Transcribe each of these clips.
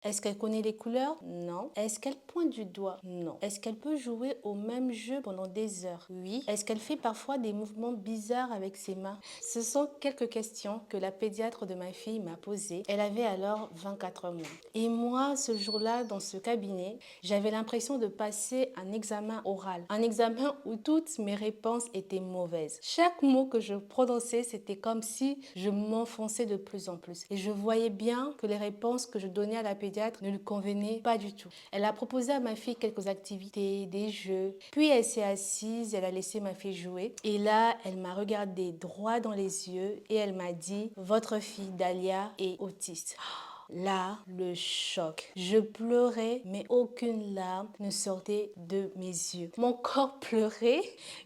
Est-ce qu'elle connaît les couleurs? Non. Est-ce qu'elle pointe du doigt? Non. Est-ce qu'elle peut jouer au même jeu pendant des heures? Oui. Est-ce qu'elle fait parfois des mouvements bizarres avec ses mains? Ce sont quelques questions que la pédiatre de ma fille m'a posées. Elle avait alors 24 mois. Et moi, ce jour-là, dans ce cabinet, j'avais l'impression de passer un examen oral. Un examen où toutes mes réponses étaient mauvaises. Chaque mot que je prononçais, c'était comme si je m'enfonçais de plus en plus. Et je voyais bien que les réponses que je donnais à la pédiatre ne lui convenaient pas du tout. Elle a proposé à ma fille quelques activités, des jeux. Puis elle s'est assise, elle a laissé ma fille jouer. Et là, elle m'a regardé droit dans les yeux et elle m'a dit: votre fille Dalia est autiste. Là, le choc. Je pleurais, mais aucune larme ne sortait de mes yeux. Mon corps pleurait,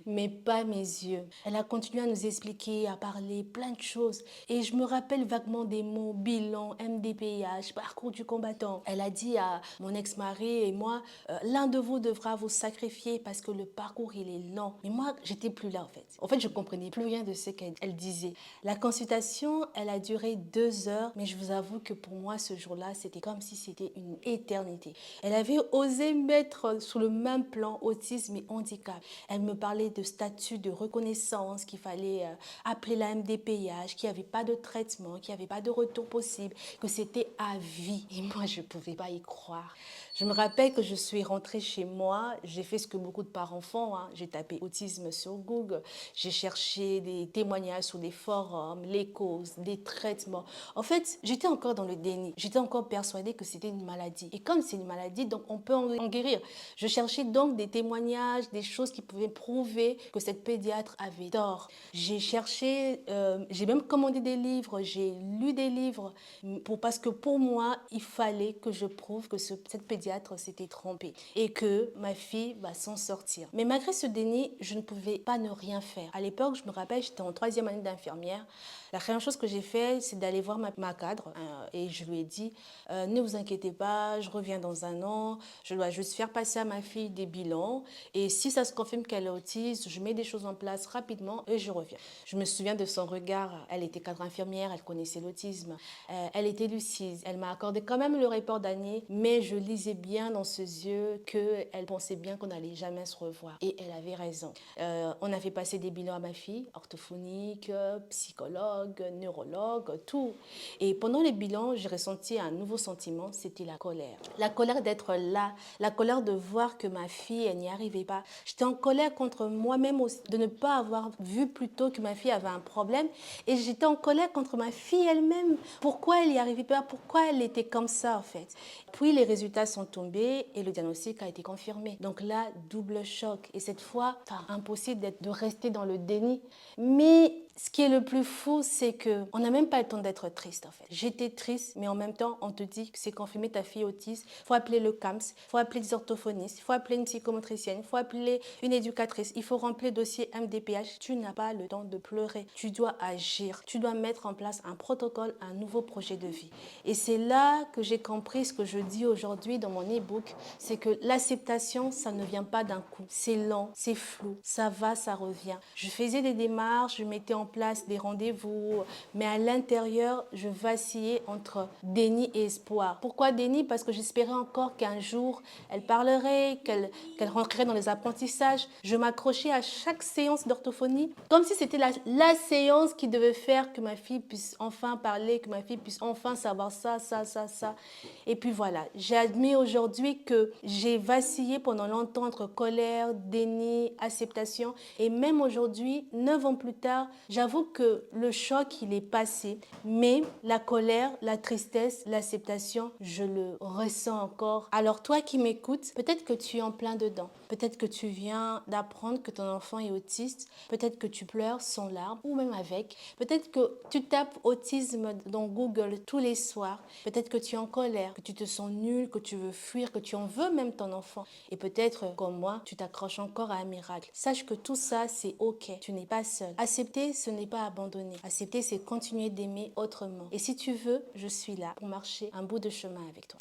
mais pas mes yeux. Elle a continué à nous expliquer, à parler plein de choses. Et je me rappelle vaguement des mots: bilan, MDPH, parcours du combattant. Elle a dit à mon ex-mari et moi: l'un de vous devra vous sacrifier parce que le parcours, il est lent. Mais moi, j'étais plus là en fait. En fait, je comprenais plus rien de ce qu'elle disait. La consultation, elle a duré 2 heures, mais je vous avoue que pour moi, ce jour-là, c'était comme si c'était une éternité. Elle avait osé mettre sur le même plan autisme et handicap. Elle me parlait de statut de reconnaissance, qu'il fallait appeler la MDPH, qu'il n'y avait pas de traitement, qu'il n'y avait pas de retour possible, que c'était à vie. Et moi, je ne pouvais pas y croire. Je me rappelle que je suis rentrée chez moi, j'ai fait ce que beaucoup de parents font, hein. J'ai tapé autisme sur Google, j'ai cherché des témoignages sur des forums, les causes, des traitements. En fait, j'étais encore dans le déni, j'étais encore persuadée que c'était une maladie. Et comme c'est une maladie, donc on peut en guérir. Je cherchais donc des témoignages, des choses qui pouvaient prouver que cette pédiatre avait tort. J'ai cherché, j'ai même commandé des livres, j'ai lu des livres, parce que pour moi, il fallait que je prouve que cette pédiatre s'était trompée et que ma fille va s'en sortir. Mais malgré ce déni, je ne pouvais pas ne rien faire. À l'époque, je me rappelle, j'étais en 3e année d'infirmière. La première chose que j'ai fait, c'est d'aller voir ma cadre et je lui ai dit: ne vous inquiétez pas, je reviens dans un an, je dois juste faire passer à ma fille des bilans et si ça se confirme qu'elle est autiste, je mets des choses en place rapidement et je reviens. Je me souviens de son regard, elle était cadre infirmière, elle connaissait l'autisme, elle était lucide, elle m'a accordé quand même le report d'année, mais je lisais bien dans ses yeux qu'elle pensait bien qu'on n'allait jamais se revoir et elle avait raison. On a fait passer des bilans à ma fille, orthophonique, psychologue, neurologue, tout. Et pendant les bilans, j'ai ressenti un nouveau sentiment, c'était la colère. La colère d'être là, la colère de voir que ma fille, elle n'y arrivait pas. J'étais en colère contre moi-même aussi, de ne pas avoir vu plus tôt que ma fille avait un problème. Et j'étais en colère contre ma fille elle-même. Pourquoi elle n'y arrivait pas? Pourquoi elle était comme ça en fait? Puis les résultats sont tombés et le diagnostic a été confirmé. Donc là, double choc. Et cette fois, impossible de rester dans le déni. Mais ce qui est le plus fou, c'est qu'on n'a même pas le temps d'être triste en fait. J'étais triste, mais en même temps, on te dit que c'est confirmé ta fille autiste. Il faut appeler le CAMS, il faut appeler des orthophonistes, il faut appeler une psychomotricienne, il faut appeler une éducatrice, il faut remplir le dossier MDPH. Tu n'as pas le temps de pleurer. Tu dois agir. Tu dois mettre en place un protocole, un nouveau projet de vie. Et c'est là que j'ai compris ce que je dis aujourd'hui dans mon e-book, c'est que l'acceptation, ça ne vient pas d'un coup. C'est lent, c'est flou, ça va, ça revient. Je faisais des démarches, je mettais en place des rendez-vous, mais à l'intérieur, je vacillais entre déni et espoir. Pourquoi déni? Parce que j'espérais encore qu'un jour, elle parlerait, qu'elle rentrerait dans les apprentissages. Je m'accrochais à chaque séance d'orthophonie, comme si c'était la séance qui devait faire que ma fille puisse enfin parler, que ma fille puisse enfin savoir ça, ça, ça, ça. Et puis voilà, j'ai admis aujourd'hui que j'ai vacillé pendant longtemps entre colère, déni, acceptation. Et même aujourd'hui, 9 ans plus tard, j'avoue que le choc, il est passé. Mais la colère, la tristesse, l'acceptation, je le ressens encore. Alors toi qui m'écoutes, peut-être que tu es en plein dedans. Peut-être que tu viens d'apprendre que ton enfant est autiste. Peut-être que tu pleures sans larmes ou même avec. Peut-être que tu tapes autisme dans Google tous les soirs. Peut-être que tu es en colère, que tu te sens nul, que tu veux fuir, que tu en veux même ton enfant. Et peut-être, comme moi, tu t'accroches encore à un miracle. Sache que tout ça, c'est OK. Tu n'es pas seul. Accepter, ce n'est pas abandonner. Accepter, c'est continuer d'aimer autrement. Et si tu veux, je suis là pour marcher un bout de chemin avec toi.